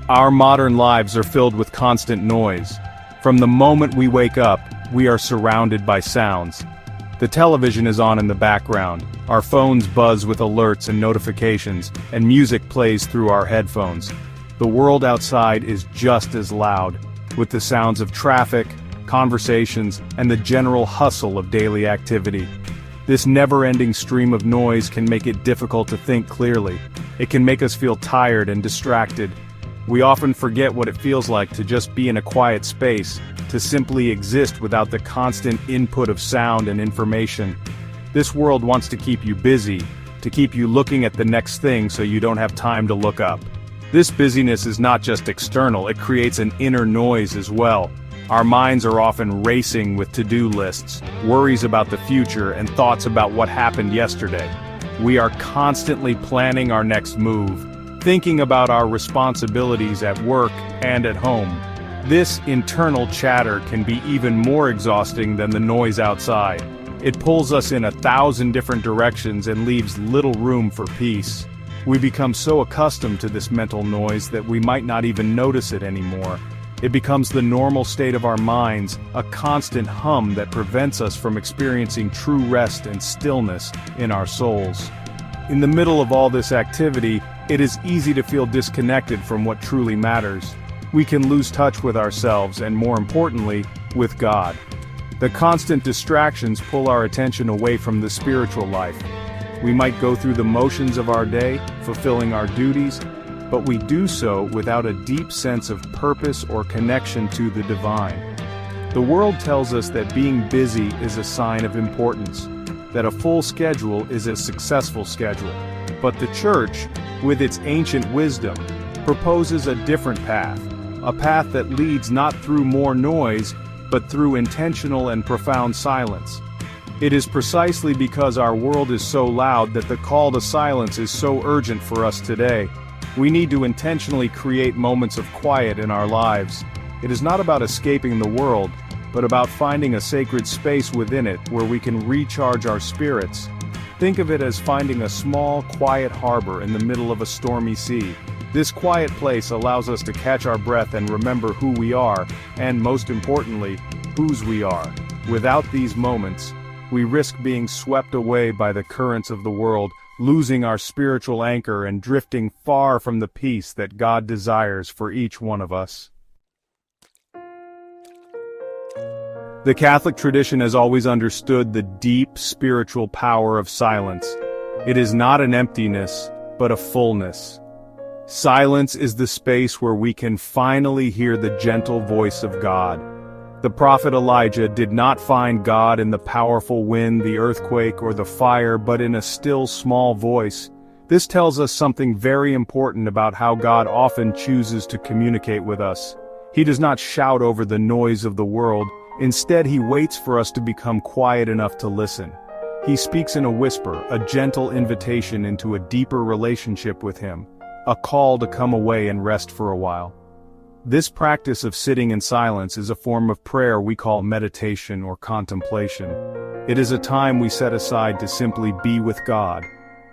Our modern lives are filled with constant noise. From the moment we wake up, we are surrounded by sounds. The television is on in the background, our phones buzz with alerts and notifications, and music plays through our headphones. The world outside is just as loud, with the sounds of traffic, conversations, and the general hustle of daily activity. This never-ending stream of noise can make it difficult to think clearly. It can make us feel tired and distracted. We often forget what it feels like to just be in a quiet space, to simply exist without the constant input of sound and information. This world wants to keep you busy, to keep you looking at the next thing so you don't have time to look up. This busyness is not just external, it creates an inner noise as well. Our minds are often racing with to-do lists, worries about the future, and thoughts about what happened yesterday. We are constantly planning our next move, thinking about our responsibilities at work and at home. This internal chatter can be even more exhausting than the noise outside. It pulls us in 1,000 different directions and leaves little room for peace. We become so accustomed to this mental noise that we might not even notice it anymore. It becomes the normal state of our minds, a constant hum that prevents us from experiencing true rest and stillness in our souls. In the middle of all this activity, it is easy to feel disconnected from what truly matters. We can lose touch with ourselves and, more importantly, with God. The constant distractions pull our attention away from the spiritual life. We might go through the motions of our day, fulfilling our duties, but we do so without a deep sense of purpose or connection to the divine. The world tells us that being busy is a sign of importance, that a full schedule is a successful schedule. But the Church, with its ancient wisdom, proposes a different path, a path that leads not through more noise, but through intentional and profound silence. It is precisely because our world is so loud that the call to silence is so urgent for us today. We need to intentionally create moments of quiet in our lives. It is not about escaping the world, but about finding a sacred space within it where we can recharge our spirits. Think of it as finding a small, quiet harbor in the middle of a stormy sea. This quiet place allows us to catch our breath and remember who we are, and most importantly, whose we are. Without these moments, we risk being swept away by the currents of the world, losing our spiritual anchor and drifting far from the peace that God desires for each one of us. The Catholic tradition has always understood the deep spiritual power of silence. It is not an emptiness, but a fullness. Silence is the space where we can finally hear the gentle voice of God. The prophet Elijah did not find God in the powerful wind, the earthquake, or the fire, but in a still small voice. This tells us something very important about how God often chooses to communicate with us. He does not shout over the noise of the world. Instead, he waits for us to become quiet enough to listen. He speaks in a whisper, a gentle invitation into a deeper relationship with him, a call to come away and rest for a while. This practice of sitting in silence is a form of prayer we call meditation or contemplation. It is a time we set aside to simply be with God.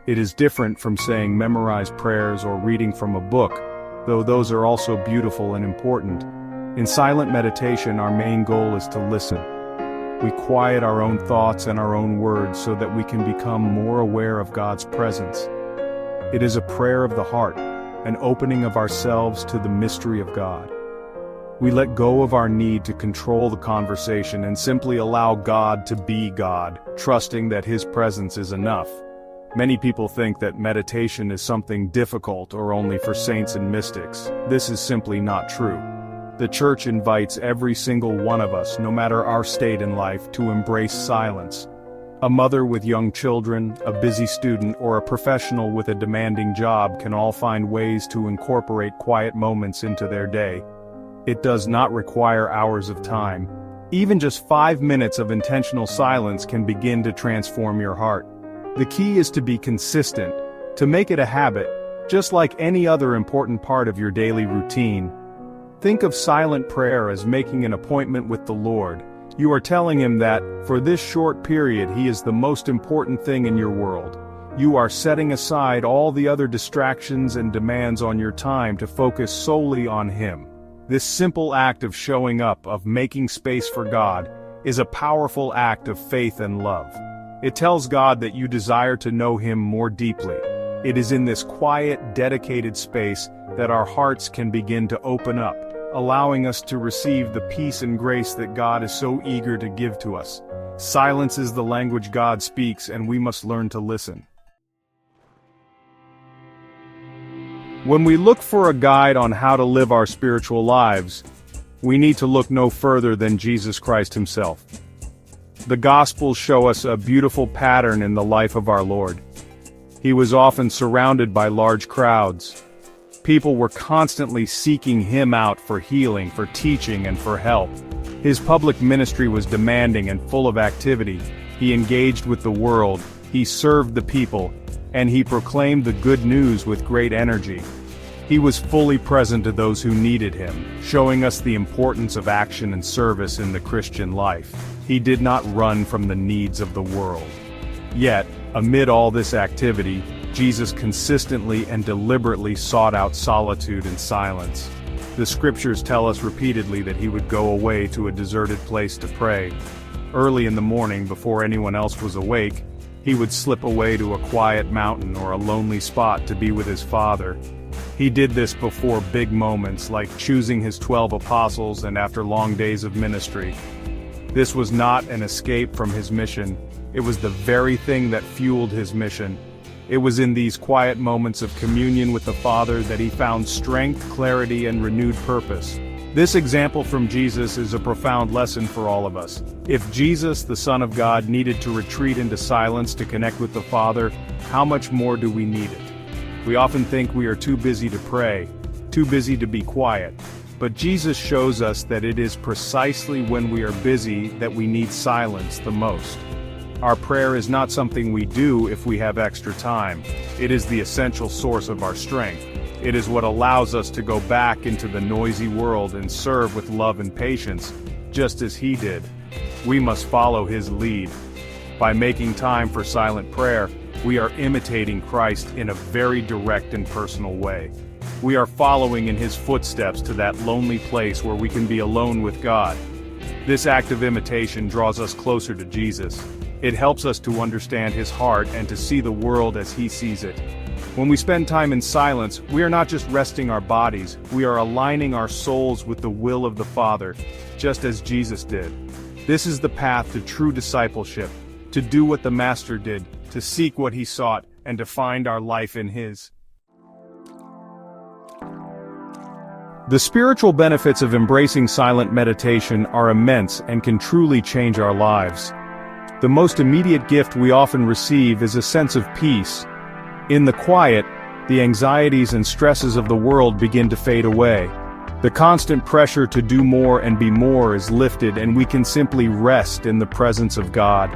It is different from saying memorized prayers or reading from a book, though those are also beautiful and important. In silent meditation, our main goal is to listen. We quiet our own thoughts and our own words so that we can become more aware of God's presence. It is a prayer of the heart, an opening of ourselves to the mystery of God. We let go of our need to control the conversation and simply allow God to be God, trusting that His presence is enough. Many people think that meditation is something difficult or only for saints and mystics. This is simply not true. The Church invites every single one of us, no matter our state in life, to embrace silence. A mother with young children, a busy student, or a professional with a demanding job can all find ways to incorporate quiet moments into their day. It does not require hours of time. Even just 5 minutes of intentional silence can begin to transform your heart. The key is to be consistent, to make it a habit, just like any other important part of your daily routine. Think of silent prayer as making an appointment with the Lord. You are telling Him that, for this short period, He is the most important thing in your world. you are setting aside all the other distractions and demands on your time to focus solely on Him. This simple act of showing up, of making space for God, is a powerful act of faith and love. It tells God that you desire to know Him more deeply. It is in this quiet, dedicated space that our hearts can begin to open up, allowing us to receive the peace and grace that God is so eager to give to us. Silence is the language God speaks, and we must learn to listen. When we look for a guide on how to live our spiritual lives, we need to look no further than Jesus Christ Himself. The Gospels show us a beautiful pattern in the life of our Lord. He was often surrounded by large crowds. People were constantly seeking Him out for healing, for teaching, and for help. His public ministry was demanding and full of activity. He engaged with the world, He served the people, and He proclaimed the good news with great energy. He was fully present to those who needed Him, showing us the importance of action and service in the Christian life. He did not run from the needs of the world. Yet, amid all this activity, Jesus consistently and deliberately sought out solitude and silence. The scriptures tell us repeatedly that He would go away to a deserted place to pray. Early in the morning, before anyone else was awake, He would slip away to a quiet mountain or a lonely spot to be with His Father. He did this before big moments like choosing His 12 apostles and after long days of ministry. This was not an escape from His mission. It was the very thing that fueled His mission. It was in these quiet moments of communion with the Father that He found strength, clarity, and renewed purpose. This example from Jesus is a profound lesson for all of us. If Jesus, the Son of God, needed to retreat into silence to connect with the Father, how much more do we need it? We often think we are too busy to pray, too busy to be quiet. But Jesus shows us that it is precisely when we are busy that we need silence the most. Our prayer is not something we do if we have extra time. It is the essential source of our strength. It is what allows us to go back into the noisy world and serve with love and patience, just as He did. We must follow His lead. By making time for silent prayer, we are imitating Christ in a very direct and personal way. We are following in His footsteps to that lonely place where we can be alone with God. This act of imitation draws us closer to Jesus. It helps us to understand His heart and to see the world as He sees it. When we spend time in silence, we are not just resting our bodies, we are aligning our souls with the will of the Father, just as Jesus did. This is the path to true discipleship, to do what the Master did, to seek what He sought, and to find our life in His. The spiritual benefits of embracing silent meditation are immense and can truly change our lives. The most immediate gift we often receive is a sense of peace. In the quiet, the anxieties and stresses of the world begin to fade away. The constant pressure to do more and be more is lifted, and we can simply rest in the presence of God.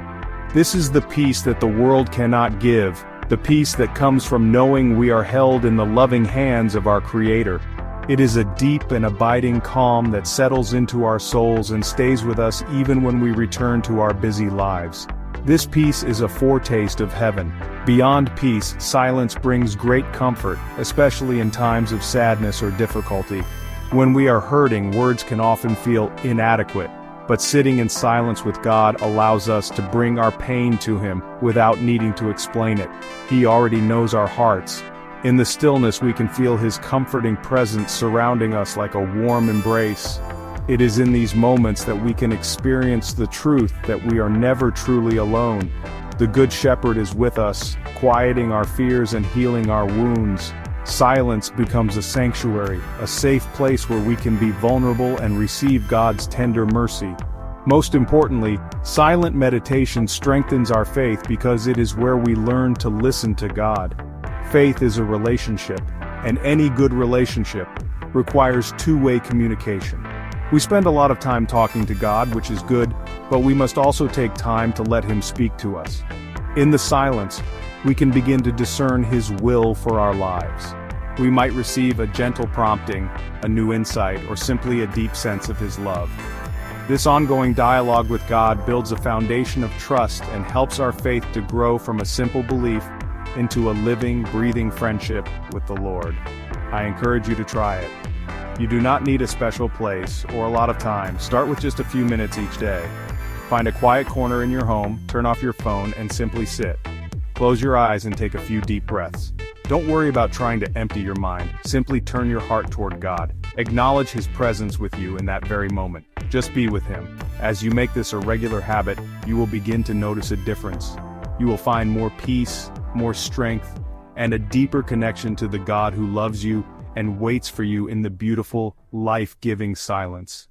This is the peace that the world cannot give, the peace that comes from knowing we are held in the loving hands of our Creator. It is a deep and abiding calm that settles into our souls and stays with us even when we return to our busy lives. This peace is a foretaste of heaven. Beyond peace, silence brings great comfort, especially in times of sadness or difficulty. When we are hurting, words can often feel inadequate, but sitting in silence with God allows us to bring our pain to Him without needing to explain it. He already knows our hearts. In the stillness, we can feel His comforting presence surrounding us like a warm embrace. It is in these moments that we can experience the truth that we are never truly alone. The Good Shepherd is with us, quieting our fears and healing our wounds. Silence becomes a sanctuary, a safe place where we can be vulnerable and receive God's tender mercy. Most importantly, silent meditation strengthens our faith because it is where we learn to listen to God. Faith is a relationship, and any good relationship requires two-way communication. We spend a lot of time talking to God, which is good, but we must also take time to let Him speak to us. In the silence, we can begin to discern His will for our lives. We might receive a gentle prompting, a new insight, or simply a deep sense of His love. This ongoing dialogue with God builds a foundation of trust and helps our faith to grow from a simple belief into a living, breathing friendship with the Lord. I encourage you to try it. You do not need a special place or a lot of time. Start with just a few minutes each day. Find a quiet corner in your home, turn off your phone, and simply sit. Close your eyes and take a few deep breaths. Don't worry about trying to empty your mind. Simply turn your heart toward God. Acknowledge His presence with you in that very moment. Just be with Him. As you make this a regular habit, you will begin to notice a difference. You will find more peace, more strength, and a deeper connection to the God who loves you and waits for you in the beautiful, life-giving silence.